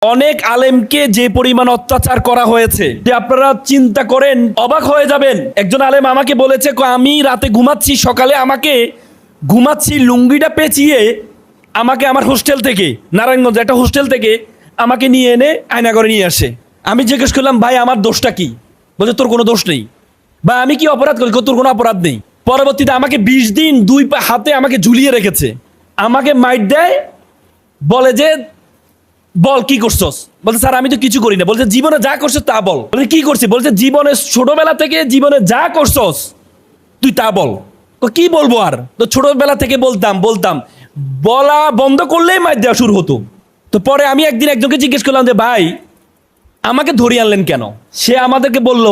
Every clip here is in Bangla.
অনেক আলেমকে যে পরিমাণ অত্যাচার করা হয়েছে যে আপনারা চিন্তা করেন অবাক হয়ে যাবেন। একজন আলেম আমাকে বলেছে, আমি রাতে ঘুমাচ্ছি, সকালে আমাকে ঘুমাচ্ছি লুঙ্গিটা পেঁচিয়ে আমাকে আমার হোস্টেল থেকে, নারায়ণগঞ্জ একটা হোস্টেল থেকে আমাকে নিয়ে এনে আয়নাঘরে নিয়ে আসে। আমি জিজ্ঞেস করলাম, ভাই আমার দোষটা কি? বলছে, তোর কোনো দোষ নেই। বা আমি কি অপরাধ করি? তোর কোনো অপরাধ নেই। পরবর্তীতে আমাকে 20 দিন 2 পা হাতে আমাকে ঝুলিয়ে রেখেছে, আমাকে মাইট দেয়, বলে যে বল কি করছস? বলছে, স্যার আমি তো কিছু করি না। বলছে, জীবনে যা করছস তা বল। বলছে, কি করছি? বলছে, জীবনে ছোটবেলা থেকে জীবনে যা করছস তুই তা বল। তো কি বলবো আর? তো ছোটবেলা থেকে বলতাম বলা বন্ধ করলেই মাইর দেওয়া শুরু হতো। তো পরে আমি একদিন একজনকে জিজ্ঞেস করলাম যে, ভাই আমাকে ধরিয়ে আনলেন কেন? সে আমাদেরকে বলল,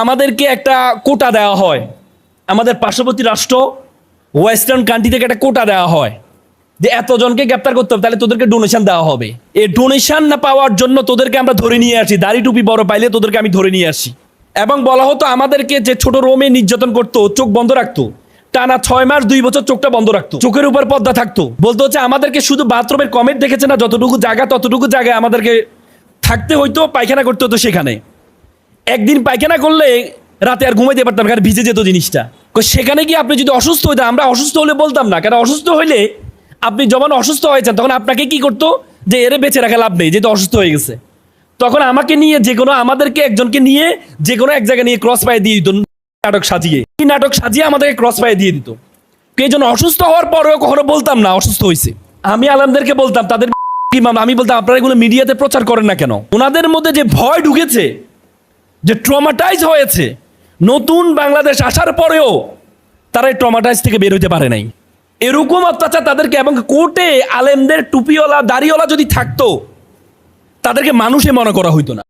আমাদেরকে একটা কোটা দেওয়া হয়, আমাদের পার্শ্ববর্তী রাষ্ট্র ওয়েস্টার্ন কান্ট্রি থেকে একটা কোটা দেওয়া হয় যে এতজনকে গ্রেপ্তার করতে হবে, তাহলে তোদেরকে ডোনেশন দেওয়া হবে। এই ডোনেশন না পাওয়ার জন্য তোদেরকে আমরা ধরে নিয়ে আসি, দাড়ি টুপি বড় পাইলে তোদেরকে আমি ধরে নিয়ে আসি। এবং বলা হতো আমাদেরকে যে ছোট রোমে নির্যাতন করতো, চোখ বন্ধ রাখতো, টানা 6 মাস 2 বছর চোখটা বন্ধ রাখতো, চোখের উপর পর্দা থাকতো। বলতো হচ্ছে আমাদেরকে শুধু বাথরুমের কমেন্ট দেখেছে না, যতটুকু জায়গা ততটুকু জায়গায় আমাদেরকে থাকতে হইতো, পায়খানা করতে হতো সেখানে। একদিন পায়খানা করলে রাতে আর ঘুমাইতে পারতাম, কারণ ভিজে যেত জিনিসটা। সেখানে গিয়ে আপনি যদি অসুস্থ হইতেন, আমরা অসুস্থ হলে বলতাম না, কারণ অসুস্থ হইলে আপনি যখন অসুস্থ হয়েছেন তখন আপনাকে কি করতো, যে এরে বেঁচে রাখা লাভ নেই, যেহেতু অসুস্থ হয়ে গেছে। তখন আমাকে নিয়ে যে কোনো, আমাদেরকে একজনকে নিয়ে যে কোনো এক জায়গায় নিয়ে ক্রস পায়ে দিয়ে দিত, নাটক সাজিয়ে আমাদেরকে ক্রস পায়ে দিয়ে দিত। এই জন্য অসুস্থ হওয়ার পরেও কখনো বলতাম না অসুস্থ হয়েছে। আমি আলেমদেরকে বলতাম, তাদের আমি বলতাম, আপনারা এগুলো মিডিয়াতে প্রচার করেন না কেন? ওনাদের মধ্যে যে ভয় ঢুকেছে, যে ট্রমাটাইজ হয়েছে, নতুন বাংলাদেশ আসার পরেও তারা এই ট্রমাটাইজ থেকে বের হইতে পারে নাই। এরকম অত্যাচার তাদেরকে, এবং কোর্টে আলেমদের টুপিওয়ালা দাড়িওয়ালা যদি থাকতো তাদেরকে মানুষে মনে করা হইতো না।